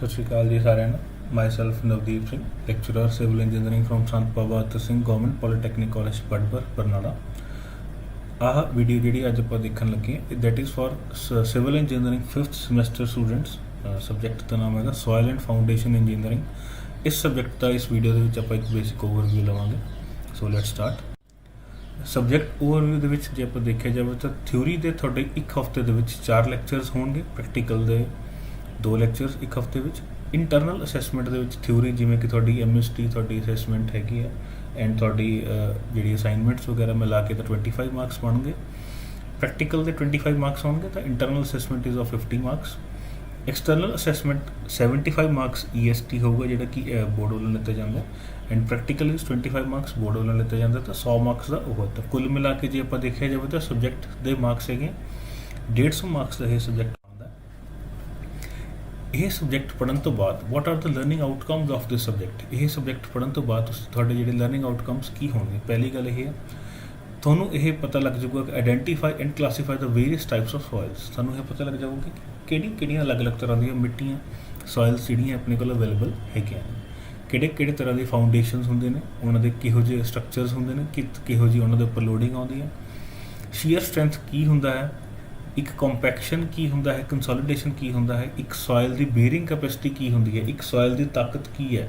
ਸਤਿ ਸ਼੍ਰੀ ਅਕਾਲ ਜੀ ਸਾਰਿਆਂ ਨੂੰ। Myself Navdeep Singh, lecturer civil engineering from Sant Bhagat Singh government polytechnic college ਪੜਬਰ ਬਰਨਾਲਾ। ਆਹ ਵੀਡੀਓ ਜਿਹੜੀ ਅੱਜ ਆਪਾਂ ਦੇਖਣ ਲੱਗੇ that is for civil engineering 5th semester students. Subject ਦਾ ਨਾਮ ਹੈਗਾ ਸੋਇਲ ਐਂਡ ਫਾਊਂਡੇਸ਼ਨ ਇੰਜੀਨੀਅਰਿੰਗ। ਇਸ ਸਬਜੈਕਟ ਦਾ ਇਸ ਵੀਡੀਓ ਦੇ ਵਿੱਚ ਆਪਾਂ ਇੱਕ ਬੇਸਿਕ ਓਵਰਵਿਊ ਲਵਾਂਗੇ। So let's start. Subject overview ਦੇ ਵਿੱਚ ਜੇ ਆਪਾਂ ਦੇਖਿਆ ਜਾਵੇ ਤਾਂ ਥਿਊਰੀ ਦੇ ਤੁਹਾਡੇ ਇੱਕ ਹਫ਼ਤੇ ਦੇ ਵਿੱਚ 4 ਲੈਕਚਰਸ ਹੋਣਗੇ, ਪ੍ਰੈਕਟੀਕਲ ਦੇ 2 ਲੈਕਚਰਸ ਇੱਕ ਹਫ਼ਤੇ ਵਿੱਚ। ਇੰਟਰਨਲ ਅਸੈਸਮੈਂਟ ਦੇ ਵਿੱਚ ਥਿਊਰੀ ਜਿਵੇਂ ਕਿ ਤੁਹਾਡੀ MST ਤੁਹਾਡੀ ਅਸੈਸਮੈਂਟ ਹੈਗੀ ਹੈ ਐਂਡ ਤੁਹਾਡੀ ਜਿਹੜੀ ਅਸਾਈਨਮੈਂਟਸ ਵਗੈਰਾ ਮਿਲਾ ਕੇ ਤਾਂ 25 ਮਾਰਕਸ ਬਣਨਗੇ। ਪ੍ਰੈਕਟੀਕਲ ਦੇ 25 ਮਾਰਕਸ ਹੋਣਗੇ ਤਾਂ internal assessment is of 50 marks. External assessment 75 marks EST ਹੋਊਗਾ ਜਿਹੜਾ ਕਿ ਬੋਰਡ ਵੱਲੋਂ ਲਿੱਤਾ ਜਾਂਦਾ and practical is 25 marks board ਵੱਲੋਂ ਲਿੱਤਾ ਜਾਂਦਾ ਤਾਂ 100 ਮਾਰਕਸ ਦਾ ਉਹ ਤਾਂ ਕੁੱਲ ਮਿਲਾ ਕੇ ਜੇ ਆਪਾਂ ਦੇਖਿਆ ਜਾਵੇ ਤਾਂ ਸਬਜੈਕਟ ਦੇ ਮਾਰਕਸ ਹੈਗੇ 150 ਮਾਰਕਸ ਦਾ ਇਹ ਸਬਜੈਕਟ। ਇਹ ਸਬਜੈਕਟ ਪੜ੍ਹਨ ਤੋਂ ਬਾਅਦ ਵਾਟ are the learning outcomes of this subject. ਇਹ ਸਬਜੈਕਟ ਪੜ੍ਹਨ ਤੋਂ ਬਾਅਦ ਤੁਹਾਡੇ ਜਿਹੜੇ ਲਰਨਿੰਗ ਆਊਟਕਮਸ ਕੀ ਹੋਣਗੇ। ਪਹਿਲੀ ਗੱਲ ਇਹ ਹੈ ਤੁਹਾਨੂੰ ਇਹ ਪਤਾ ਲੱਗ ਜਾਊਗਾ ਕਿ identify and classify the various types of soils. ਤੁਹਾਨੂੰ ਇਹ ਪਤਾ ਲੱਗ ਜਾਊਗਾ ਕਿ ਕਿਹੜੀਆਂ ਅਲੱਗ-ਅਲੱਗ ਤਰ੍ਹਾਂ ਦੀਆਂ ਮਿੱਟੀਆਂ ਸੋਇਲਸ ਜਿਹੜੀਆਂ ਆਪਣੇ ਕੋਲ ਅਵੇਲੇਬਲ ਹੈਗੀਆਂ ਨੇ, ਕਿਹੜੇ ਤਰ੍ਹਾਂ ਦੀ ਫਾਊਂਡੇਸ਼ਨਸ ਹੁੰਦੇ ਨੇ, ਉਹਨਾਂ ਦੇ ਕਿਹੋ ਜਿਹੇ ਸਟਰਕਚਰਸ ਹੁੰਦੇ ਨੇ, ਕਿਹੋ ਜਿਹੀ ਉਹਨਾਂ ਦੇ ਉੱਪਰ ਲੋਡਿੰਗ ਆਉਂਦੀ ਹੈ, ਸ਼ੀਅਰ ਸਟਰੈਂਥ ਕੀ ਹੁੰਦਾ ਹੈ, ਇੱਕ ਕੰਪੈਕਸ਼ਨ ਕੀ ਹੁੰਦਾ ਹੈ, ਕੰਸੋਲੀਡੇਸ਼ਨ ਕੀ ਹੁੰਦਾ ਹੈ, ਇੱਕ ਸੋਇਲ ਦੀ ਬੇਅਰਿੰਗ ਕੈਪੈਸਿਟੀ ਕੀ ਹੁੰਦੀ ਹੈ, ਇੱਕ ਸੋਇਲ ਦੀ ਤਾਕਤ ਕੀ ਹੈ,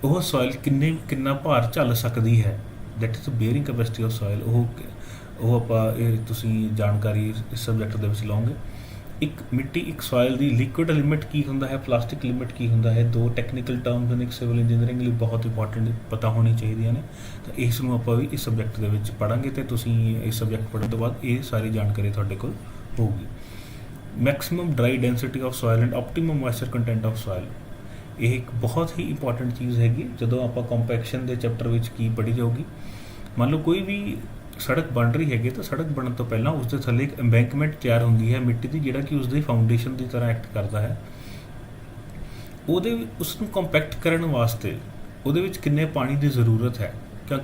ਉਹ ਸੋਇਲ ਕਿੰਨਾ ਭਾਰ ਝੱਲ ਸਕਦੀ ਹੈ, that is bearing capacity of soil. ਉਹ ਆਪਾਂ ਇਹ ਤੁਸੀਂ ਜਾਣਕਾਰੀ ਇਸ ਸਬਜੈਕਟ ਦੇ ਵਿੱਚ ਲਓਗੇ। ਇੱਕ ਸੋਇਲ ਦੀ ਲਿਕੁਇਡ ਲਿਮਿਟ ਕੀ ਹੁੰਦਾ ਹੈ, ਪਲਾਸਟਿਕ ਲਿਮਿਟ ਕੀ ਹੁੰਦਾ ਹੈ। 2 ਟੈਕਨੀਕਲ ਟਰਮਸ ਨੇ ਸਿਵਲ ਇੰਜੀਨੀਅਰਿੰਗ ਲਈ ਬਹੁਤ ਇੰਪੋਰਟੈਂਟ ਪਤਾ ਹੋਣੀ ਚਾਹੀਦੀਆਂ ਨੇ, ਤਾਂ ਇਸ ਨੂੰ ਆਪਾਂ ਵੀ ਇਸ ਸਬਜੈਕਟ ਦੇ ਵਿੱਚ ਪੜ੍ਹਾਂਗੇ ਅਤੇ ਤੁਸੀਂ ਇਸ ਸਬਜੈਕਟ ਪੜ੍ਹਨ ਤੋਂ ਬਾਅਦ ਇਹ ਸਾਰੀ ਜਾਣਕਾਰੀ ਤੁਹਾਡੇ ਕੋਲ ਹੋਊਗੀ। Maximum dry density of soil and optimum moisture content of soil, ਇਹ ਇੱਕ ਬਹੁਤ ਹੀ ਇੰਪੋਰਟੈਂਟ ਚੀਜ਼ ਹੈਗੀ। ਜਦੋਂ ਆਪਾਂ ਕੰਪੈਕਸ਼ਨ ਦੇ ਚੈਪਟਰ ਵਿੱਚ ਕੀ ਪੜ੍ਹੀ ਜਾਊਗੀ, ਮੰਨ ਲਓ ਕੋਈ ਵੀ ਸੜਕ ਬਣ ਰਹੀ ਹੈਗੀ ਤਾਂ ਸੜਕ ਬਣਨ ਤੋਂ ਪਹਿਲਾਂ ਉਸ ਦੇ ਥੱਲੇ ਇੱਕ ਐਮਬੈਂਕਮੈਂਟ ਤਿਆਰ ਹੁੰਦੀ ਹੈ ਮਿੱਟੀ ਦੀ, ਜਿਹੜਾ ਕਿ ਉਸ ਦੀ ਫਾਊਂਡੇਸ਼ਨ ਦੀ ਤਰ੍ਹਾਂ ਐਕਟ ਕਰਦਾ ਹੈ। ਉਸ ਨੂੰ ਕੰਪੈਕਟ ਕਰਨ ਵਾਸਤੇ ਉਹਦੇ ਵਿੱਚ ਕਿੰਨੇ ਪਾਣੀ ਦੀ ਜ਼ਰੂਰਤ ਹੈ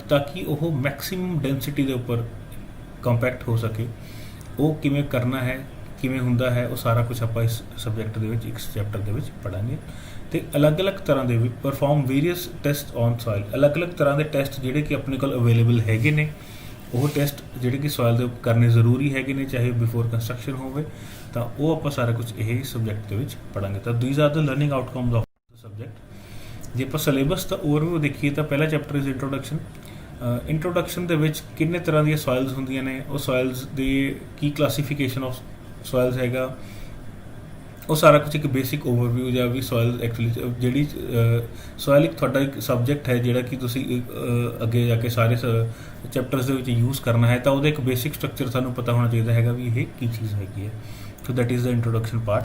ਤਾਂ ਕਿ ਉਹ ਮੈਕਸਿਮਮ ਡੈਂਸਿਟੀ ਦੇ ਉੱਪਰ ਕੰਪੈਕਟ ਹੋ ਸਕੇ। ਉਹ ਕਿਵੇਂ ਕਰਨਾ ਹੈ, ਕਿਵੇਂ ਹੁੰਦਾ ਹੈ, ਉਹ ਸਾਰਾ ਕੁਝ ਆਪਾਂ ਇਸ ਸਬਜੈਕਟ ਦੇ ਵਿੱਚ ਇਸ ਚੈਪਟਰ ਦੇ ਵਿੱਚ ਪੜ੍ਹਾਂਗੇ। ਅਤੇ ਅਲੱਗ-ਅਲੱਗ ਤਰ੍ਹਾਂ ਦੇ perform various test on soil, ਅਲੱਗ-ਅਲੱਗ ਤਰ੍ਹਾਂ ਦੇ ਟੈਸਟ ਜਿਹੜੇ ਕਿ ਆਪਣੇ ਕੋਲ ਅਵੇਲੇਬਲ ਹੈਗੇ ਨੇ। ਉਹ ਟੈਸਟ ਜਿਹੜੇ ਕਿ ਸੋਇਲ ਦੇ ਕਰਨੇ ਜ਼ਰੂਰੀ ਹੈਗੇ ਨੇ, ਚਾਹੇ ਬਿਫੋਰ ਕੰਸਟਰਕਸ਼ਨ ਹੋਵੇ, ਤਾਂ ਉਹ ਆਪਾਂ ਸਾਰਾ ਕੁਝ ਇਹ ਸਬਜੈਕਟ ਦੇ ਵਿੱਚ ਪੜ੍ਹਾਂਗੇ। ਤਾਂ these are the learning outcomes of the subject. ਜੇ ਆਪਾਂ ਸਿਲੇਬਸ ਦਾ ਓਵਰਵਿਊ ਦੇਖੀਏ ਤਾਂ ਪਹਿਲਾ ਚੈਪਟਰ ਇਜ਼ ਇੰਟਰੋਡਕਸ਼ਨ। ਇੰਟਰੋਡਕਸ਼ਨ ਦੇ ਵਿੱਚ ਕਿੰਨੇ ਤਰ੍ਹਾਂ ਦੀਆਂ ਸੋਇਲਸ ਹੁੰਦੀਆਂ ਨੇ, ਉਹ ਸੋਇਲਸ ਦੀ ਕੀ ਕਲਾਸੀਫਿਕੇਸ਼ਨ ਆਫ ਸੋਇਲਸ ਹੈਗਾ, ਉਹ ਸਾਰਾ ਕੁਝ ਇੱਕ ਬੇਸਿਕ ਓਵਰਵਿਊ ਜਾਂ ਵੀ ਸੋਇਲ ਐਕਚੁਅਲੀ ਜਿਹੜੀ ਸੋਇਲ ਇੱਕ ਤੁਹਾਡਾ ਇੱਕ ਸਬਜੈਕਟ ਹੈ ਜਿਹੜਾ ਕਿ ਤੁਸੀਂ ਅੱਗੇ ਜਾ ਕੇ ਸਾਰੇ ਚੈਪਟਰਸ ਦੇ ਵਿੱਚ ਯੂਜ਼ ਕਰਨਾ ਹੈ, ਤਾਂ ਉਹਦਾ ਇੱਕ ਬੇਸਿਕ ਸਟਰਕਚਰ ਤੁਹਾਨੂੰ ਪਤਾ ਹੋਣਾ ਚਾਹੀਦਾ ਹੈਗਾ ਵੀ ਇਹ ਕੀ ਚੀਜ਼ ਹੈਗੀ ਹੈ। So that is the introduction part.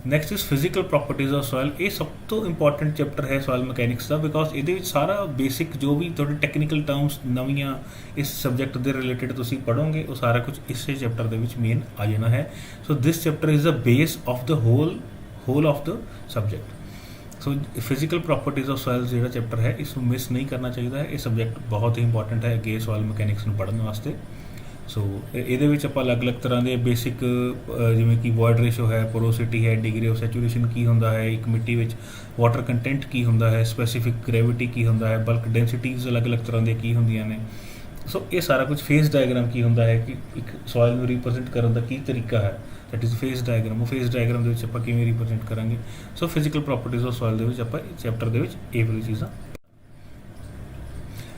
Next is physical properties of soil. ਇਹ ਸਭ ਤੋਂ ਇੰਪੋਰਟੈਂਟ ਚੈਪਟਰ ਹੈ ਸੋਇਲ ਮਕੈਨਿਕਸ ਦਾ, ਬਿਕੋਜ਼ ਇਹਦੇ ਵਿੱਚ ਸਾਰਾ ਬੇਸਿਕ ਜੋ ਵੀ ਤੁਹਾਡੇ ਟੈਕਨੀਕਲ ਟਰਮਸ ਨਵੀਆਂ ਇਸ ਸਬਜੈਕਟ ਦੇ ਰਿਲੇਟਿਡ ਤੁਸੀਂ ਪੜ੍ਹੋਗੇ, ਉਹ ਸਾਰਾ ਕੁਝ ਇਸੇ ਚੈਪਟਰ ਦੇ ਵਿੱਚ ਮੇਨ ਆ ਜਾਣਾ ਹੈ। So this chapter is the base of the whole of the subject. So physical properties of soil ਜਿਹੜਾ ਚੈਪਟਰ ਹੈ, ਇਸ ਨੂੰ ਮਿਸ ਨਹੀਂ ਕਰਨਾ ਚਾਹੀਦਾ ਹੈ। ਇਹ ਸਬਜੈਕਟ ਬਹੁਤ ਹੀ ਇੰਪੋਰਟੈਂਟ ਹੈ ਅੱਗੇ ਸੋਇਲ ਮਕੈਨਿਕਸ ਨੂੰ ਪੜ੍ਹਨ ਵਾਸਤੇ। ਸੋ ਇਹਦੇ ਵਿੱਚ ਆਪਾਂ ਅਲੱਗ-ਅਲੱਗ ਤਰ੍ਹਾਂ ਦੇ ਬੇਸਿਕ ਜਿਵੇਂ ਕਿ ਵੋਇਡ ਰੇਸ਼ੋ ਹੈ, ਪੋਰੋਸਿਟੀ ਹੈ, ਡਿਗਰੀ ਆਫ ਸੈਚੂਰੇਸ਼ਨ ਕੀ ਹੁੰਦਾ ਹੈ ਇੱਕ ਮਿੱਟੀ ਵਿੱਚ, ਵਾਟਰ ਕੰਟੈਂਟ ਕੀ ਹੁੰਦਾ ਹੈ, ਸਪੈਸੀਫਿਕ ਗ੍ਰੈਵਿਟੀ ਕੀ ਹੁੰਦਾ ਹੈ, ਬਲਕ ਡੈਂਸਿਟੀਜ਼ ਅਲੱਗ-ਅਲੱਗ ਤਰ੍ਹਾਂ ਦੀਆਂ ਕੀ ਹੁੰਦੀਆਂ ਨੇ। ਸੋ ਇਹ ਸਾਰਾ ਕੁਝ ਫੇਸ ਡਾਇਗਰਾਮ ਕੀ ਹੁੰਦਾ ਹੈ ਕਿ ਇੱਕ ਸੋਇਲ ਨੂੰ ਰਿਪਰੈਜ਼ੈਂਟ ਕਰਨ ਦਾ ਕੀ ਤਰੀਕਾ ਹੈ, ਦੈਟ ਇਜ਼ ਫੇਸ ਡਾਇਗਰਾਮ। ਉਹ ਫੇਸ ਡਾਇਗਰਾਮ ਦੇ ਵਿੱਚ ਆਪਾਂ ਕਿਵੇਂ ਰਿਪਰੈਜ਼ੈਂਟ ਕਰਾਂਗੇ। ਸੋ ਫਿਜ਼ੀਕਲ ਪ੍ਰੋਪਰਟੀਜ਼ ਆਫ ਸੋਇਲ ਦੇ ਵਿੱਚ ਆਪਾਂ ਚੈਪਟਰ ਦੇ ਵਿੱਚ ਇਹ ਵਾਲੀ ਚੀਜ਼ਾਂ।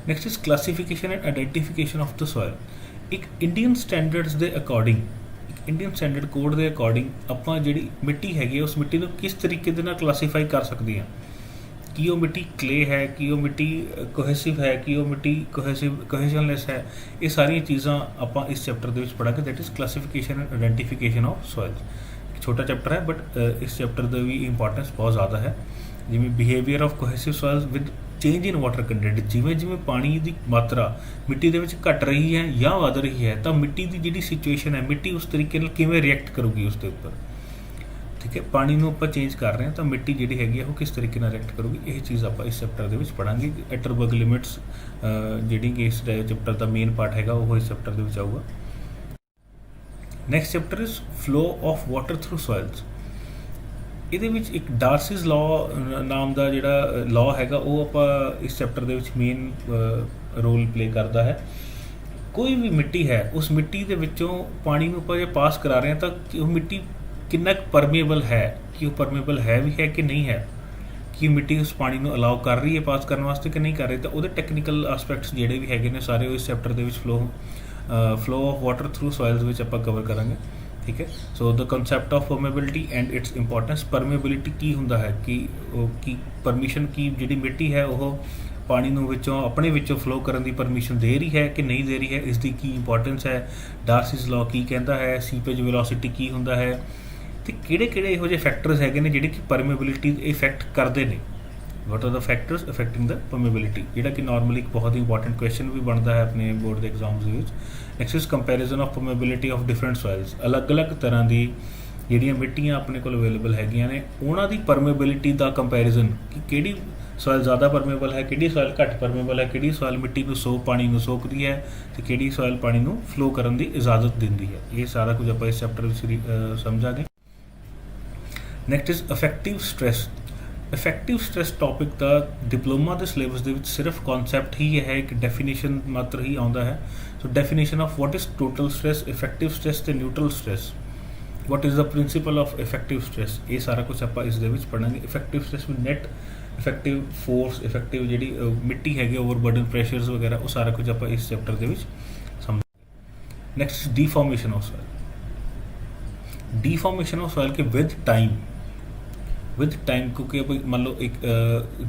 Next is classification and identification of the soil. ਇੱਕ ਇੰਡੀਅਨ ਸਟੈਂਡਰਡਸ ਦੇ ਅਕੋਰਡਿੰਗ, ਇੱਕ ਇੰਡੀਅਨ ਸਟੈਂਡਰਡ ਕੋਡ ਦੇ ਅਕੋਰਡਿੰਗ ਆਪਾਂ ਜਿਹੜੀ ਮਿੱਟੀ ਹੈਗੀ ਉਸ ਮਿੱਟੀ ਨੂੰ ਕਿਸ ਤਰੀਕੇ ਦੇ ਨਾਲ ਕਲਾਸੀਫਾਈ ਕਰ ਸਕਦੇ ਹਾਂ। ਕੀ ਉਹ ਮਿੱਟੀ ਕਲੇ ਹੈ, ਕੀ ਉਹ ਮਿੱਟੀ ਕੋਹੈਸਿਵ ਹੈ, ਕੀ ਉਹ ਮਿੱਟੀ ਕੋਹੈਸ਼ਨਲੈਸ ਹੈ। ਇਹ ਸਾਰੀਆਂ ਚੀਜ਼ਾਂ ਆਪਾਂ ਇਸ ਚੈਪਟਰ ਦੇ ਵਿੱਚ ਪੜ੍ਹਾਂਗੇ, that is classification and identification of soil. ਛੋਟਾ ਚੈਪਟਰ ਹੈ ਬਟ ਇਸ ਚੈਪਟਰ ਦੀ ਵੀ ਇੰਪੋਰਟੈਂਸ ਬਹੁਤ ਜ਼ਿਆਦਾ ਹੈ। ਜਿਵੇਂ behaviour of cohesive soils with change in water content, ਜਿਵੇਂ ਪਾਣੀ ਦੀ ਮਾਤਰਾ ਮਿੱਟੀ ਦੇ ਵਿੱਚ ਘਟ ਰਹੀ ਹੈ ਜਾਂ ਵੱਧ ਰਹੀ ਹੈ ਤਾਂ ਮਿੱਟੀ ਦੀ ਜਿਹੜੀ ਸਿਚੁਏਸ਼ਨ ਹੈ, ਮਿੱਟੀ ਉਸ ਤਰੀਕੇ ਨਾਲ ਕਿਵੇਂ ਰਿਐਕਟ ਕਰੂਗੀ ਉਸ ਦੇ ਉੱਪਰ। ਠੀਕ ਹੈ, ਪਾਣੀ ਨੂੰ ਆਪਾਂ ਚੇਂਜ ਕਰ ਰਹੇ ਹਾਂ ਤਾਂ ਮਿੱਟੀ ਜਿਹੜੀ ਹੈਗੀ ਆ ਉਹ ਕਿਸ ਤਰੀਕੇ ਨਾਲ ਰਿਐਕਟ ਕਰੂਗੀ। ਇਹ ਚੀਜ਼ ਆਪਾਂ ਇਸ ਚੈਪਟਰ ਦੇ ਵਿੱਚ ਪੜ੍ਹਾਂਗੇ। ਐਟਰਬਰਗ ਲਿਮਿਟਸ ਜਿਹੜੀ ਕਿ ਇਸ ਚੈਪਟਰ ਦਾ ਮੇਨ ਪਾਰਟ ਹੈਗਾ ਉਹ ਇਸ ਚੈਪਟਰ ਦੇ ਵਿੱਚ ਆਊਗਾ। Next chapter is flow of water through soils. ਇਹਦੇ ਵਿੱਚ ਇੱਕ ਡਾਰਸੀਜ਼ ਲਾਅ ਨਾਮ ਦਾ ਜਿਹੜਾ ਲਾਅ ਹੈਗਾ ਉਹ ਆਪਾਂ ਇਸ ਚੈਪਟਰ ਦੇ ਵਿੱਚ ਮੇਨ ਰੋਲ ਪਲੇ ਕਰਦਾ ਹੈ। ਕੋਈ ਵੀ ਮਿੱਟੀ ਹੈ, ਉਸ ਮਿੱਟੀ ਦੇ ਵਿੱਚੋਂ ਪਾਣੀ ਨੂੰ ਆਪਾਂ ਜੇ ਪਾਸ ਕਰਾ ਰਹੇ ਹਾਂ ਤਾਂ ਉਹ ਮਿੱਟੀ ਕਿੰਨਾ ਕੁ ਪਰਮੇਬਲ ਹੈ, ਕਿ ਉਹ ਪਰਮੇਬਲ ਹੈ ਵੀ ਹੈ ਕਿ ਨਹੀਂ ਹੈ, ਕਿ ਮਿੱਟੀ ਉਸ ਪਾਣੀ ਨੂੰ ਅਲਾਉ ਕਰ ਰਹੀ ਹੈ ਪਾਸ ਕਰਨ ਵਾਸਤੇ ਕਿ ਨਹੀਂ ਕਰ ਰਹੀ। ਤਾਂ ਉਹਦੇ ਟੈਕਨੀਕਲ ਆਸਪੈਕਟਸ ਜਿਹੜੇ ਵੀ ਹੈਗੇ ਨੇ ਸਾਰੇ ਉਹ ਇਸ ਚੈਪਟਰ ਦੇ ਵਿੱਚ flow of water through soils ਵਿੱਚ ਆਪਾਂ ਕਵਰ ਕਰਾਂਗੇ। ਠੀਕ ਹੈ। So the concept of permeability and its importance. Permeability ਕੀ ਹੁੰਦਾ ਹੈ, ਕਿ ਪਰਮਿਸ਼ਨ ਕੀ ਜਿਹੜੀ ਮਿੱਟੀ ਹੈ ਉਹ ਪਾਣੀ ਨੂੰ ਵਿੱਚੋਂ ਆਪਣੇ ਵਿੱਚੋਂ ਫਲੋ ਕਰਨ ਦੀ ਪਰਮਿਸ਼ਨ ਦੇ ਰਹੀ ਹੈ ਕਿ ਨਹੀਂ ਦੇ ਰਹੀ ਹੈ, ਇਸ ਦੀ ਕੀ ਇੰਪੋਰਟੈਂਸ ਹੈ, ਡਾਰਸੀਜ਼ ਲਾਅ ਕੀ ਕਹਿੰਦਾ ਹੈ, ਸੀਪੇਜ ਵੈਲੋਸਿਟੀ ਕੀ ਹੁੰਦਾ ਹੈ, ਅਤੇ ਕਿਹੜੇ ਇਹੋ ਜਿਹੇ ਫੈਕਟਰਸ ਹੈਗੇ ਨੇ ਜਿਹੜੇ ਕਿ ਪਰਮੇਬਿਲਿਟੀ ਇਫੈਕਟ ਕਰਦੇ ਨੇ। What are the factors affecting the permeability, ਜਿਹੜਾ ਕਿ ਨਾਰਮਲੀ ਇੱਕ ਬਹੁਤ ਹੀ ਇੰਪੋਰਟੈਂਟ ਕੁਐਸਚਨ ਵੀ ਬਣਦਾ ਹੈ ਆਪਣੇ ਬੋਰਡ ਦੇ ਐਗਜ਼ਾਮਸ ਦੇ ਵਿੱਚ। Next is comparison of permeability of different soils. ਅਲੱਗ-ਅਲੱਗ ਤਰ੍ਹਾਂ ਦੀ ਜਿਹੜੀਆਂ ਮਿੱਟੀਆਂ ਆਪਣੇ ਕੋਲ ਅਵੇਲੇਬਲ ਹੈਗੀਆਂ ਨੇ ਉਹਨਾਂ ਦੀ ਪਰਮੇਬਿਲਿਟੀ ਦਾ ਕੰਪੈਰੀਜ਼ਨ, ਕਿ ਕਿਹੜੀ ਸੋਇਲ ਜ਼ਿਆਦਾ ਪਰਮੇਬਲ ਹੈ, ਕਿਹੜੀ ਸੋਇਲ ਘੱਟ ਪਰਮੇਬਲ ਹੈ, ਕਿਹੜੀ ਸੋਇਲ ਮਿੱਟੀ ਨੂੰ ਪਾਣੀ ਨੂੰ ਸੋਖਦੀ ਹੈ ਅਤੇ ਕਿਹੜੀ ਸੋਇਲ ਪਾਣੀ ਨੂੰ ਫਲੋ ਕਰਨ ਦੀ ਇਜਾਜ਼ਤ ਦਿੰਦੀ ਹੈ। ਇਹ ਸਾਰਾ ਕੁਝ ਆਪਾਂ ਇਸ ਚੈਪਟਰ ਵਿੱਚ ਸਮਝਾਂਗੇ। Next is effective stress. Effective stress topic ਦਾ ਡਿਪਲੋਮਾ ਦੇ ਸਿਲੇਬਸ ਦੇ ਵਿੱਚ ਸਿਰਫ ਕਨਸੈਪਟ ਹੀ ਹੈ, ਇੱਕ ਡੈਫੀਨੇਸ਼ਨ ਮਾਤਰ ਹੀ ਆਉਂਦਾ ਹੈ। So definition of what is total stress, effective stress ਅਤੇ neutral stress. What is the principle of effective stress, ਇਹ ਸਾਰਾ ਕੁਝ ਆਪਾਂ ਇਸ ਦੇ ਵਿੱਚ ਪੜ੍ਹਾਂਗੇ। ਇਫੈਕਟਿਵ ਸਟ੍ਰੈਸ ਵੀ ਨੈਟ ਇਫੈਕਟਿਵ ਫੋਰਸ, ਇਫੈਕਟਿਵ ਜਿਹੜੀ ਮਿੱਟੀ ਹੈਗੀ ਓਵਰਬਰਡਨ ਪ੍ਰੈਸ਼ਰਸ ਵਗੈਰਾ, ਉਹ ਸਾਰਾ ਕੁਝ ਆਪਾਂ ਇਸ ਚੈਪਟਰ ਦੇ ਵਿੱਚ ਸਮਝਾਂਗੇ। Next deformation of soil. Deformation of soil ਕਿ ਵਿਦ ਟਾਈਮ ਕਿਉਂਕਿ ਆਪਾਂ ਮੰਨ ਲਓ ਇੱਕ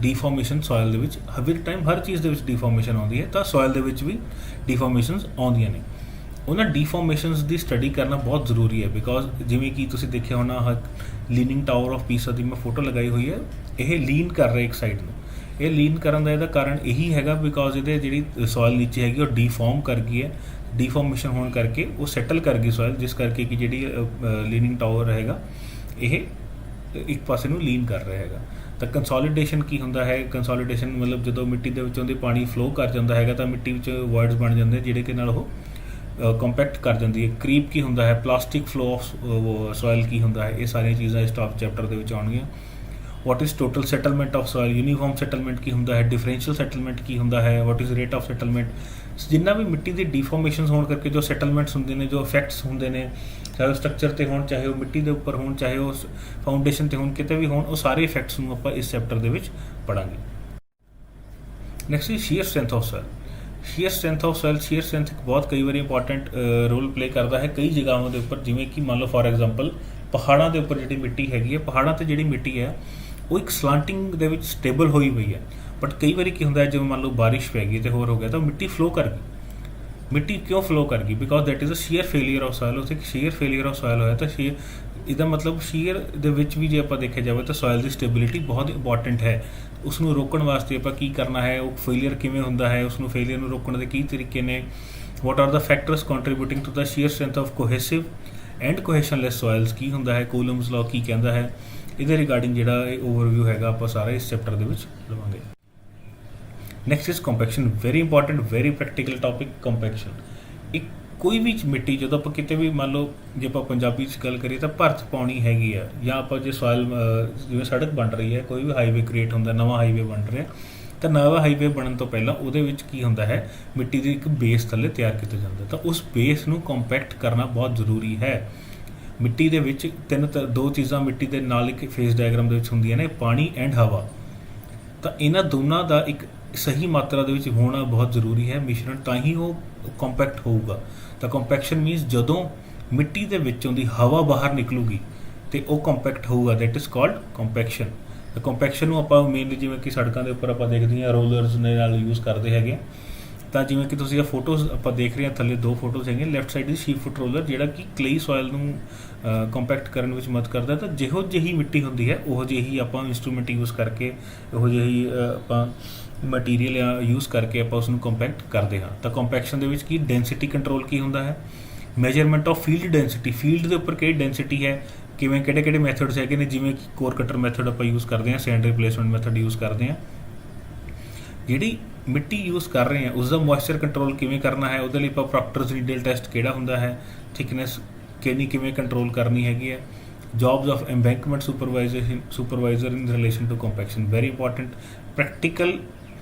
ਡੀਫਾਰਮੇਸ਼ਨ ਸੋਇਲ ਦੇ ਵਿੱਚ ਵਿਦ ਟਾਈਮ ਹਰ ਚੀਜ਼ ਦੇ ਵਿੱਚ ਡੀਫਾਰਮੇਸ਼ਨ ਆਉਂਦੀ ਹੈ, ਤਾਂ ਸੋਇਲ ਦੇ ਵਿੱਚ ਵੀ ਡੀਫਾਰਮੇਸ਼ਨਸ ਆਉਂਦੀਆਂ ਨੇ। ਉਹਨਾਂ ਡੀਫਾਰਮੇਸ਼ਨਸ ਦੀ ਸਟੱਡੀ ਕਰਨਾ ਬਹੁਤ ਜ਼ਰੂਰੀ ਹੈ, ਬਿਕੋਜ਼ ਜਿਵੇਂ ਕਿ ਤੁਸੀਂ ਦੇਖਿਆ ਹੋਣਾ ਲੀਨਿੰਗ ਟਾਵਰ ਆਫ ਪੀਸਾ ਦੀ ਮੈਂ ਫੋਟੋ ਲਗਾਈ ਹੋਈ ਹੈ, ਇਹ ਲੀਨ ਕਰ ਰਿਹਾ ਇੱਕ ਸਾਈਡ ਨੂੰ। ਇਹ ਲੀਨ ਕਰਨ ਦਾ ਇਹਦਾ ਕਾਰਨ ਇਹੀ ਹੈਗਾ ਬਿਕੋਜ਼ ਇਹਦੇ ਜਿਹੜੀ ਸੋਇਲ ਨੀਚੇ ਹੈਗੀ ਉਹ ਡੀਫਾਰਮ ਕਰ ਗਈ ਹੈ। ਡੀਫਾਰਮੇਸ਼ਨ ਹੋਣ ਕਰਕੇ ਉਹ ਸੈਟਲ ਕਰ ਗਈ ਸੋਇਲ, ਜਿਸ ਕਰਕੇ ਕਿ ਜਿਹੜੀ ਲੀਨਿੰਗ ਟਾਵਰ ਹੈਗਾ ਇਹ ਇੱਕ ਪਾਸੇ ਨੂੰ ਲੀਨ ਕਰ ਰਿਹਾ ਹੈਗਾ। ਤਾਂ ਕੰਸੋਲੀਡੇਸ਼ਨ ਕੀ ਹੁੰਦਾ ਹੈ, ਕੰਸੋਲੀਡੇਸ਼ਨ ਮਤਲਬ ਜਦੋਂ ਮਿੱਟੀ ਦੇ ਵਿੱਚੋਂ ਦੀ ਪਾਣੀ ਫਲੋ ਕਰ ਜਾਂਦਾ ਹੈਗਾ ਤਾਂ ਮਿੱਟੀ ਵਿੱਚ ਵੋਇਡਸ ਬਣ ਜਾਂਦੇ ਜਿਹੜੇ ਕਿ ਨਾਲ ਉਹ ਕੰਪੈਕਟ ਕਰ ਜਾਂਦੀ ਹੈ। ਕਰੀਪ ਕੀ ਹੁੰਦਾ ਹੈ, ਪਲਾਸਟਿਕ ਫਲੋ ਆਫ ਸੋਇਲ ਕੀ ਹੁੰਦਾ ਹੈ, ਇਹ ਸਾਰੀਆਂ ਚੀਜ਼ਾਂ ਇਸ ਟੌਪ ਚੈਪਟਰ ਦੇ ਵਿੱਚ ਆਉਣਗੀਆਂ। What is total settlement of soil, uniform settlement ਕੀ ਹੁੰਦਾ ਹੈ, ਡਿਫਰੈਂਸ਼ੀਅਲ ਸੈਟਲਮੈਂਟ ਕੀ ਹੁੰਦਾ ਹੈ, what is rate of settlement. ਜਿੰਨਾ ਵੀ ਮਿੱਟੀ ਦੀ ਡੀਫਾਰਮੇਸ਼ਨਸ ਹੋਣ ਕਰਕੇ ਜੋ ਸੈਟਲਮੈਂਟਸ ਹੁੰਦੇ ਨੇ, ਜੋ ਇਫੈਕਟਸ ਹੁੰਦੇ ਨੇ, ਚਾਹੇ ਉਹ ਸਟਰਕਚਰ 'ਤੇ ਹੋਣ, ਚਾਹੇ ਉਹ ਮਿੱਟੀ ਦੇ ਉੱਪਰ ਹੋਣ, ਚਾਹੇ ਉਹ ਫਾਊਂਡੇਸ਼ਨ 'ਤੇ ਹੋਣ, ਕਿਤੇ ਵੀ ਹੋਣ, ਉਹ ਸਾਰੇ ਇਫੈਕਟਸ ਨੂੰ ਆਪਾਂ ਇਸ ਚੈਪਟਰ ਦੇ ਵਿੱਚ ਪੜ੍ਹਾਂਗੇ। Next is shear strength of soil. Shear strength of soil, shear strength ਇੱਕ ਬਹੁਤ ਕਈ ਵਾਰੀ ਇੰਪੋਰਟੈਂਟ ਰੋਲ ਪਲੇ ਕਰਦਾ ਹੈ ਕਈ ਜਗ੍ਹਾਵਾਂ ਦੇ ਉੱਪਰ। ਜਿਵੇਂ ਕਿ ਮੰਨ ਲਓ ਫੋਰ ਐਗਜ਼ਾਮਪਲ ਪਹਾੜਾਂ ਦੇ ਉੱਪਰ ਜਿਹੜੀ ਮਿੱਟੀ ਹੈਗੀ ਹੈ, ਪਹਾੜਾਂ 'ਤੇ ਜਿਹੜੀ ਮਿੱਟੀ ਹੈ ਉਹ ਇੱਕ ਸਲਾਂਟਿੰਗ ਦੇ ਵਿੱਚ ਸਟੇਬਲ ਹੋਈ ਹੋਈ ਹੈ, ਬਟ ਕਈ ਵਾਰੀ ਕੀ ਹੁੰਦਾ ਹੈ ਜਿਵੇਂ ਮੰਨ ਲਓ ਬਾਰਿਸ਼ ਪੈ ਗਈ ਅਤੇ ਹੋਰ ਹੋ ਗਿਆ ਤਾਂ ਮਿੱਟੀ ਫਲੋ ਕਰ ਗਈ। ਮਿੱਟੀ ਕਿਉਂ ਫਲੋ ਕਰ ਗਈ, because that is a shear failure of soil. ਉੱਥੇ ਸ਼ੀਅਰ ਫੇਲੀਅਰ ਆਫ ਸੋਇਲ ਹੋਇਆ ਤਾਂ ਇਹਦਾ ਮਤਲਬ ਸ਼ੀਅਰ ਦੇ ਵਿੱਚ ਵੀ ਜੇ ਆਪਾਂ ਦੇਖਿਆ ਜਾਵੇ ਤਾਂ ਸੋਇਲ ਦੀ ਸਟੇਬਿਲਿਟੀ ਬਹੁਤ ਇੰਪੋਰਟੈਂਟ ਹੈ। ਉਸ ਨੂੰ ਰੋਕਣ ਵਾਸਤੇ ਆਪਾਂ ਕੀ ਕਰਨਾ ਹੈ, ਉਹ ਫੇਲੀਅਰ ਕਿਵੇਂ ਹੁੰਦਾ ਹੈ, ਉਸ ਨੂੰ ਫੇਲੀਅਰ ਨੂੰ ਰੋਕਣ ਦੇ ਕੀ ਤਰੀਕੇ ਨੇ, what are the factors contributing to the shear strength of cohesive and cohesionless soils ਕੀ ਹੁੰਦਾ ਹੈ, ਕੂਲਮਜ਼ ਲਾਅ ਕੀ ਕਹਿੰਦਾ ਹੈ, ਇਹਦੇ ਰਿਗਾਰਡਿੰਗ ਜਿਹੜਾ ਇਹ ਓਵਰਵਿਊ ਹੈਗਾ ਆਪਾਂ ਸਾਰਾ ਇਸ ਚੈਪਟਰ ਦੇ ਵਿੱਚ ਲਵਾਂਗੇ। Next is compaction, very important, very practical topic compaction. ਇੱਕ ਕੋਈ ਵੀ ਮਿੱਟੀ ਜਦੋਂ ਆਪਾਂ ਕਿਤੇ ਵੀ ਮੰਨ ਲਓ ਜੇ ਆਪਾਂ ਪੰਜਾਬੀ 'ਚ ਗੱਲ ਕਰੀਏ ਤਾਂ ਭਰਤ ਪਾਉਣੀ ਹੈਗੀ ਆ, ਜਾਂ ਆਪਾਂ ਜੇ ਸੋਇਲ ਜਿਵੇਂ ਸੜਕ ਬਣ ਰਹੀ ਹੈ, ਕੋਈ ਵੀ ਹਾਈਵੇ ਕ੍ਰੀਏਟ ਹੁੰਦਾ, ਨਵਾਂ ਹਾਈਵੇ ਬਣ ਰਿਹਾ, ਤਾਂ ਨਵਾਂ ਹਾਈਵੇ ਬਣਨ ਤੋਂ ਪਹਿਲਾਂ ਉਹਦੇ ਵਿੱਚ ਕੀ ਹੁੰਦਾ ਹੈ, ਮਿੱਟੀ ਦੀ ਇੱਕ ਬੇਸ ਥੱਲੇ ਤਿਆਰ ਕੀਤਾ ਜਾਂਦਾ, ਤਾਂ ਉਸ ਬੇਸ ਨੂੰ ਕੰਪੈਕਟ ਕਰਨਾ ਬਹੁਤ ਜ਼ਰੂਰੀ ਹੈ। ਮਿੱਟੀ ਦੇ ਵਿੱਚ ਦੋ ਚੀਜ਼ਾਂ ਮਿੱਟੀ ਦੇ ਨਾਲ ਇੱਕ ਫੇਸ ਡਾਇਗਰਾਮ ਦੇ ਵਿੱਚ ਹੁੰਦੀਆਂ ਨੇ, ਪਾਣੀ ਐਂਡ ਹਵਾ। ਤਾਂ ਇਹਨਾਂ ਦੋਨਾਂ ਦਾ ਇੱਕ ਸਹੀ ਮਾਤਰਾ ਦੇ ਵਿੱਚ ਹੋਣਾ ਬਹੁਤ ਜ਼ਰੂਰੀ ਹੈ ਮਿਸ਼ਰਣ, ਤਾਂ ਹੀ ਉਹ ਕੰਪੈਕਟ ਹੋਊਗਾ। ਤਾਂ ਕੰਪੈਕਸ਼ਨ ਮੀਨਸ ਜਦੋਂ ਮਿੱਟੀ ਦੇ ਵਿੱਚੋਂ ਦੀ ਹਵਾ ਬਾਹਰ ਨਿਕਲੂਗੀ ਅਤੇ ਉਹ ਕੰਪੈਕਟ ਹੋਊਗਾ, ਦੈਟ ਇਜ਼ ਕਾਲਡ ਕੰਪੈਕਸ਼ਨ। ਤਾਂ ਕੰਪੈਕਸ਼ਨ ਨੂੰ ਆਪਾਂ ਮੇਨਲੀ ਜਿਵੇਂ ਕਿ ਸੜਕਾਂ ਦੇ ਉੱਪਰ ਆਪਾਂ ਦੇਖਦੇ ਹਾਂ ਰੋਲਰਸ ਦੇ ਨਾਲ ਯੂਜ਼ ਕਰਦੇ ਹੈਗੇ। ਤਾਂ ਜਿਵੇਂ ਕਿ ਤੁਸੀਂ ਇਹ ਫੋਟੋਜ਼ ਆਪਾਂ ਦੇਖ ਰਹੇ ਹਾਂ, ਥੱਲੇ ਦੋ ਫੋਟੋਜ਼ ਹੈਗੀਆਂ। ਲੈਫਟ ਸਾਈਡ ਦੀ ਸ਼ੀਪ ਫੁੱਟ ਰੋਲਰ ਜਿਹੜਾ ਕਿ ਕਲੇਈ ਸੋਇਲ ਨੂੰ ਕੰਪੈਕਟ ਕਰਨ ਵਿੱਚ ਮਦਦ ਕਰਦਾ। ਤਾਂ ਜਿਹੋ ਜਿਹੀ ਮਿੱਟੀ ਹੁੰਦੀ ਹੈ ਉਹੋ ਜਿਹੀ ਆਪਾਂ ਇੰਸਟਰੂਮੈਂਟ ਯੂਜ਼ ਕਰਕੇ, ਉਹੋ ਜਿਹੀ ਆਪਾਂ ਮਟੀਰੀਅਲ ਯੂਜ਼ ਕਰਕੇ ਆਪਾਂ ਉਸ ਨੂੰ ਕੰਪੈਕਟ ਕਰਦੇ ਹਾਂ। ਤਾਂ ਕੰਪੈਕਸ਼ਨ ਦੇ ਵਿੱਚ ਕੀ ਡੈਂਸਿਟੀ ਕੰਟਰੋਲ ਕੀ ਹੁੰਦਾ ਹੈ, measurement of field density, field ਦੇ ਉੱਪਰ ਕਿਹੜੀ ਡੈਂਸਿਟੀ ਹੈ, ਕਿਵੇਂ ਕਿਹੜੇ ਮੈਥਡਸ ਹੈਗੇ ਨੇ, ਜਿਵੇਂ ਕਿ ਕੋਰ ਕਟਰ ਮੈਥਡ ਆਪਾਂ ਯੂਜ਼ ਕਰਦੇ ਹਾਂ, ਸੈਂਡ ਰਿਪਲੇਸਮੈਂਟ ਮੈਥਡ ਯੂਜ਼ ਕਰਦੇ ਹਾਂ। ਜਿਹੜੀ ਮਿੱਟੀ ਯੂਜ਼ ਕਰ ਰਹੇ ਹਾਂ ਉਸ ਦਾ ਮੋਇਸਚਰ ਕੰਟਰੋਲ ਕਿਵੇਂ ਕਰਨਾ ਹੈ, ਉਹਦੇ ਲਈ ਆਪਾਂ ਪ੍ਰੋਕਟਰਸ ਰੀਡਲ ਟੈਸਟ ਕਿਹੜਾ ਹੁੰਦਾ ਹੈ, ਥਿਕਨੈਸ ਕਿਵੇਂ ਕੰਟਰੋਲ ਕਰਨੀ ਹੈਗੀ ਹੈ, jobs of embankment supervisor in relation to compaction, very important. Practical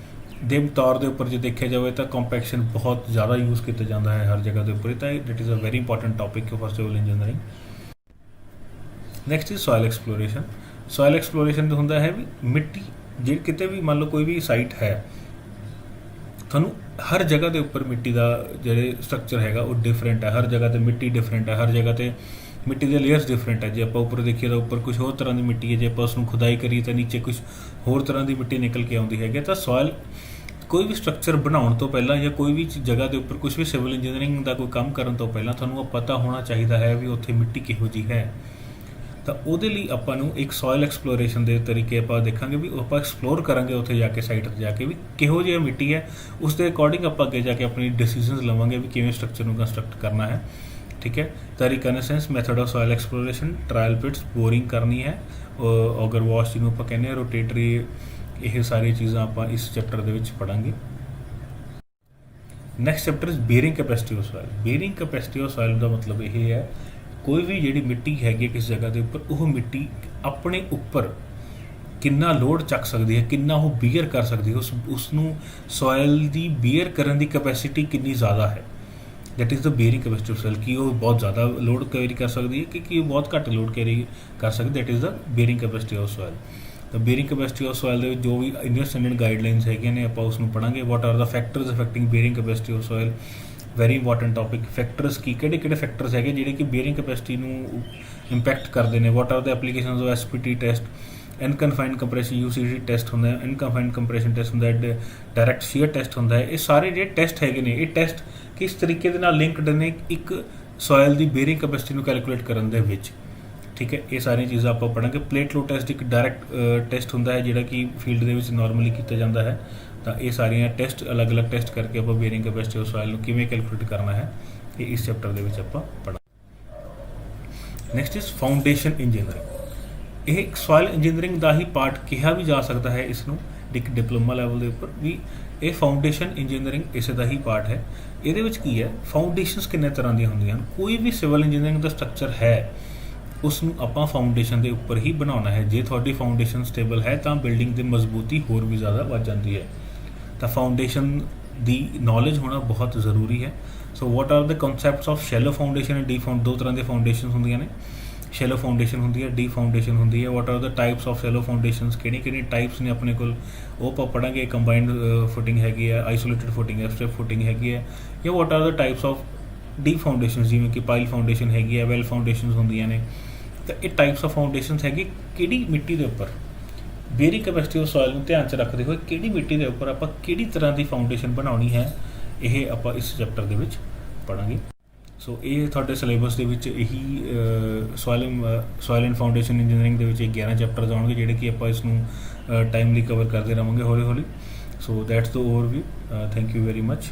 ਦੇ ਤੌਰ ਦੇ ਉੱਪਰ ਜੇ ਦੇਖਿਆ ਜਾਵੇ ਤਾਂ ਕੰਪੈਕਸ਼ਨ ਬਹੁਤ ਜ਼ਿਆਦਾ ਯੂਜ਼ ਕੀਤਾ ਜਾਂਦਾ ਹੈ ਹਰ ਜਗ੍ਹਾ ਦੇ ਉੱਪਰ, ਤਾਂ it is a very important topic for civil engineering. Next is soil exploration. Soil exploration ਹੁੰਦਾ ਹੈ ਵੀ ਮਿੱਟੀ ਜੇ ਕਿਤੇ ਵੀ ਮੰਨ ਲਓ ਕੋਈ ਵੀ ਸਾਈਟ ਹੈ, ਤੁਹਾਨੂੰ ਹਰ ਜਗ੍ਹਾ ਦੇ ਉੱਪਰ ਮਿੱਟੀ ਦਾ ਜਿਹੜੇ ਸਟਰਕਚਰ ਹੈਗਾ ਉਹ ਡਿਫਰੈਂਟ ਹੈ, ਹਰ ਜਗ੍ਹਾ 'ਤੇ ਮਿੱਟੀ ਡਿਫਰੈਂਟ ਹੈ, ਹਰ ਜਗ੍ਹਾ 'ਤੇ ਮਿੱਟੀ ਦੇ ਲੇਅਰਸ ਡਿਫਰੈਂਟ ਹੈ। ਜੇ ਆਪਾਂ ਉੱਪਰ ਦੇਖੀਏ ਤਾਂ ਉੱਪਰ ਕੁਝ ਹੋਰ ਤਰ੍ਹਾਂ ਦੀ ਮਿੱਟੀ ਹੈ, ਜੇ ਆਪਾਂ ਉਸਨੂੰ ਖੁਦਾਈ ਕਰੀਏ ਤਾਂ ਨੀਚੇ ਕੁਝ ਹੋਰ ਤਰ੍ਹਾਂ ਦੀ ਮਿੱਟੀ ਨਿਕਲ ਕੇ ਆਉਂਦੀ ਹੈਗੀ। ਤਾਂ ਸੋਇਲ ਕੋਈ ਵੀ ਸਟਰਕਚਰ ਬਣਾਉਣ ਤੋਂ ਪਹਿਲਾਂ ਜਾਂ ਕੋਈ ਵੀ ਜਗ੍ਹਾ ਦੇ ਉੱਪਰ ਕੁਝ ਵੀ ਸਿਵਲ ਇੰਜੀਨੀਅਰਿੰਗ ਦਾ ਕੋਈ ਕੰਮ ਕਰਨ ਤੋਂ ਪਹਿਲਾਂ ਤੁਹਾਨੂੰ ਪਤਾ ਹੋਣਾ ਚਾਹੀਦਾ ਹੈ ਵੀ ਉੱਥੇ ਮਿੱਟੀ ਕਿਹੋ ਜਿਹੀ ਹੈ। ਤਾਂ ਉਹਦੇ ਲਈ ਆਪਾਂ ਨੂੰ ਇੱਕ ਸੋਇਲ ਐਕਸਪਲੋਰੇਸ਼ਨ ਦੇ ਤਰੀਕੇ ਆਪਾਂ ਦੇਖਾਂਗੇ ਵੀ ਆਪਾਂ ਐਕਸਪਲੋਰ ਕਰਾਂਗੇ ਉੱਥੇ ਜਾ ਕੇ, ਸਾਈਟ 'ਤੇ ਜਾ ਕੇ ਵੀ ਕਿਹੋ ਜਿਹੀ ਮਿੱਟੀ ਹੈ, ਉਸ ਦੇ ਅਕੋਰਡਿੰਗ ਆਪਾਂ ਅੱਗੇ ਜਾ ਕੇ ਆਪਣੀ ਡਿਸੀਜ਼ਨਸ ਲਵਾਂਗੇ ਵੀ ਕਿਵੇਂ ਸਟਰਕਚਰ ਨੂੰ ਕੰਸਟਰਕਟ ਕਰਨਾ ਹੈ। ਠੀਕ ਹੈ, ਤਾਂ reconnaissance method of soil exploration, trial pits, boring ਕਰਨੀ ਹੈ, ਔਗਰ ਵਾਸ਼ ਜਿਹਨੂੰ ਆਪਾਂ ਕਹਿੰਦੇ ਹਾਂ, ਰੋਟੇਟਰੀ, ਇਹ ਸਾਰੀਆਂ ਚੀਜ਼ਾਂ ਆਪਾਂ ਇਸ ਚੈਪਟਰ ਦੇ ਵਿੱਚ ਪੜ੍ਹਾਂਗੇ। Next chapter is bearing capacity of soil. Bearing capacity of soil ਦਾ ਮਤਲਬ ਇਹ ਹੈ ਕੋਈ ਵੀ ਜਿਹੜੀ ਮਿੱਟੀ ਹੈਗੀ ਕਿਸ ਜਗ੍ਹਾ ਦੇ ਉੱਪਰ, ਉਹ ਮਿੱਟੀ ਆਪਣੇ ਉੱਪਰ ਕਿੰਨਾ ਲੋਡ ਚੱਕ ਸਕਦੀ ਹੈ, ਕਿੰਨਾ ਉਹ ਬੀਅਰ ਕਰ ਸਕਦੀ ਹੈ, ਉਸ ਨੂੰ ਸੋਇਲ ਦੀ ਬੀਅਰ ਕਰਨ ਦੀ ਕੈਪੈਸਿਟੀ ਕਿੰਨੀ ਜ਼ਿਆਦਾ ਹੈ। That is the bearing capacity of soil, ਕਿ ਉਹ ਬਹੁਤ ਜ਼ਿਆਦਾ ਲੋਡ ਕੈਰੀ ਕਰ ਸਕਦੀ ਹੈ ਕਿ ਉਹ ਬਹੁਤ ਘੱਟ ਲੋਡ ਕੈਰੀ ਕਰ ਸਕਦੀ। That is the bearing capacity of soil. ਤਾਂ ਬੇਅਰਿੰਗ ਕੈਪੈਸਿਟੀ ਆਫ ਸੋਇਲ ਦੇ ਵਿੱਚ ਜੋ ਵੀ ਇੰਡੀਅਨ ਸਟੈਂਡਰਡ ਗਾਈਡਲਾਈਨਸ ਹੈਗੀਆਂ ਨੇ ਆਪਾਂ ਉਸ ਨੂੰ ਪੜ੍ਹਾਂਗੇ। What are the factors affecting bearing capacity of soil, very important topic. Factors ਕੀ, ਕਿਹੜੇ ਫੈਕਟਰਸ ਹੈਗੇ ਜਿਹੜੇ ਕਿ ਬੇਅਰਿੰਗ ਕੈਪੈਸਿਟੀ ਨੂੰ ਇੰਪੈਕਟ ਕਰਦੇ ਨੇ। What are the applications of SPT test, unconfined compression UCT test ਹੁੰਦਾ ਹੈ, ਇਨਕਨਫਾਈਨਡ ਕੰਪਰੈਸ਼ਨ ਟੈਸਟ ਹੁੰਦਾ ਹੈ, ਡਾਇਰੈਕਟ ਸ਼ੀਅਰ ਟੈਸਟ ਹੁੰਦਾ ਹੈ। ਇਹ ਸਾਰੇ ਜਿਹੜੇ ਟੈਸਟ ਹੈਗੇ ਨੇ, ਇਹ ਟੈਸਟ ਕਿਸ ਤਰੀਕੇ ਦੇ ਨਾਲ ਲਿੰਕਡ ਨੇ ਇੱਕ ਸੋਇਲ ਦੀ ਬੇਅਰਿੰਗ ਕੈਪੈਸਿਟੀ ਨੂੰ ਕੈਲਕੂਲੇਟ ਕਰਨ ਦੇ ਵਿੱਚ। ਠੀਕ ਹੈ, ਇਹ ਸਾਰੀਆਂ ਚੀਜ਼ਾਂ ਆਪਾਂ ਪੜ੍ਹਾਂਗੇ। ਪਲੇਟ ਲੋ ਟੈਸਟ ਇੱਕ ਡਾਇਰੈਕਟ ਟੈਸਟ ਹੁੰਦਾ ਹੈ ਜਿਹੜਾ ਕਿ ਫੀਲਡ ਦੇ ਵਿੱਚ ਨਾਰਮਲੀ ਕੀਤਾ ਜਾਂਦਾ ਹੈ। ਤਾਂ ਇਹ ਸਾਰੀਆਂ ਟੈਸਟ ਅਲੱਗ-ਅਲੱਗ ਟੈਸਟ ਕਰਕੇ ਆਪਾਂ ਬੇਅਰਿੰਗ ਕੈਪੈਸਿਟੀ ਆਫ ਸੋਇਲ ਨੂੰ ਕਿਵੇਂ ਕੈਲਕੂਲੇਟ ਕਰਨਾ ਹੈ, ਇਹ ਇਸ ਚੈਪਟਰ ਦੇ ਵਿੱਚ ਆਪਾਂ ਪੜ੍ਹਾਂਗੇ। Next is foundation engineering. ਇਹ ਇੱਕ ਸੋਇਲ ਇੰਜੀਨੀਅਰਿੰਗ ਦਾ ਹੀ ਪਾਰਟ ਕਿਹਾ ਵੀ ਜਾ ਸਕਦਾ ਹੈ ਇਸ ਨੂੰ, ਇੱਕ ਡਿਪਲੋਮਾ ਲੈਵਲ ਦੇ ਉੱਪਰ ਵੀ ਇਹ ਫਾਊਂਡੇਸ਼ਨ ਇੰਜੀਨੀਅਰਿੰਗ ਇਸੇ ਦਾ ਹੀ ਪਾਰਟ ਹੈ। ਇਹਦੇ ਵਿੱਚ ਕੀ ਹੈ, ਫਾਊਂਡੇਸ਼ਨਸ ਕਿੰਨੇ ਤਰ੍ਹਾਂ ਦੀਆਂ ਹੁੰਦੀਆਂ ਹਨ। ਕੋਈ ਵੀ ਸਿਵਲ ਇੰਜੀਨੀਅਰਿੰਗ ਦਾ ਸਟਰਕਚਰ ਹੈ ਉਸ ਨੂੰ ਆਪਾਂ ਫਾਊਂਡੇਸ਼ਨ ਦੇ ਉੱਪਰ ਹੀ ਬਣਾਉਣਾ ਹੈ। ਜੇ ਤੁਹਾਡੀ ਫਾਊਂਡੇਸ਼ਨ ਸਟੇਬਲ ਹੈ ਤਾਂ ਬਿਲਡਿੰਗ ਦੀ ਮਜ਼ਬੂਤੀ ਹੋਰ ਵੀ ਜ਼ਿਆਦਾ ਵੱਧ ਜਾਂਦੀ ਹੈ। ਤਾਂ ਫਾਊਂਡੇਸ਼ਨ ਦੀ ਨੌਲੇਜ ਹੋਣਾ ਬਹੁਤ ਜ਼ਰੂਰੀ ਹੈ। So what are the concepts of shallow foundation and deep ਦੋ ਤਰ੍ਹਾਂ ਦੇ ਫਾਊਂਡੇਸ਼ਨ ਹੁੰਦੀਆਂ ਨੇ। ਸ਼ੈਲੋ ਫਾਊਂਡੇਸ਼ਨ ਹੁੰਦੀ ਹੈ, ਡੀਪ ਫਾਊਂਡੇਸ਼ਨ ਹੁੰਦੀ ਹੈ। ਵਾਟ are the types of shallow foundations, ਕਿਹੜੀਆਂ ਟਾਈਪਸ ਨੇ ਆਪਣੇ ਕੋਲ, ਉਹ ਆਪਾਂ ਪੜ੍ਹਾਂਗੇ। ਕੰਬਾਈਨਡ ਫੁਟਿੰਗ ਹੈਗੀ ਹੈ, ਆਈਸੋਲੇਟਡ ਫੁਟਿੰਗ ਹੈ, ਸਟੈਪ ਫੁਟਿੰਗ ਹੈਗੀ ਹੈ। ਜਾਂ ਵਾਟ are the types of deep foundations, ਜਿਵੇਂ ਕਿ ਪਾਈਲ ਫਾਊਂਡੇਸ਼ਨ ਹੈਗੀ ਹੈ, ਵੈਲ ਫਾਊਂਡੇਸ਼ਨਸ ਹੁੰਦੀਆਂ ਨੇ। ਤਾਂ ਇਹ ਟਾਈਪਸ ਆਫ ਫਾਊਂਡੇਸ਼ਨਸ ਹੈਗੀ ਕਿਹੜੀ ਮਿੱਟੀ ਦੇ ਉੱਪਰ, ਬੇਅਰਿੰਗ ਕੈਪੈਸਿਟੀ ਆਫ ਸੋਇਲ ਨੂੰ ਧਿਆਨ 'ਚ ਰੱਖਦੇ ਹੋਏ ਕਿਹੜੀ ਮਿੱਟੀ ਦੇ ਉੱਪਰ ਆਪਾਂ ਕਿਹੜੀ ਤਰ੍ਹਾਂ ਦੀ ਫਾਊਂਡੇਸ਼ਨ ਬਣਾਉਣੀ ਹੈ, ਇਹ ਆਪਾਂ ਇਸ ਚੈਪਟਰ ਦੇ ਵਿੱਚ ਪੜ੍ਹਾਂਗੇ। ਸੋ ਇਹ ਤੁਹਾਡੇ ਸਿਲੇਬਸ ਦੇ ਵਿੱਚ ਇਹੀ ਸੋਇਲ ਐਂਡ ਫਾਊਂਡੇਸ਼ਨ ਇੰਜੀਨੀਅਰਿੰਗ ਦੇ ਵਿੱਚ 11 ਚੈਪਟਰਸ ਆਉਣਗੇ ਜਿਹੜੇ ਕਿ ਆਪਾਂ ਇਸ ਨੂੰ ਟਾਈਮਲੀ ਕਵਰ ਕਰਦੇ ਰਹਾਂਗੇ ਹੌਲੀ ਹੌਲੀ। So that's the overview. Thank you very much.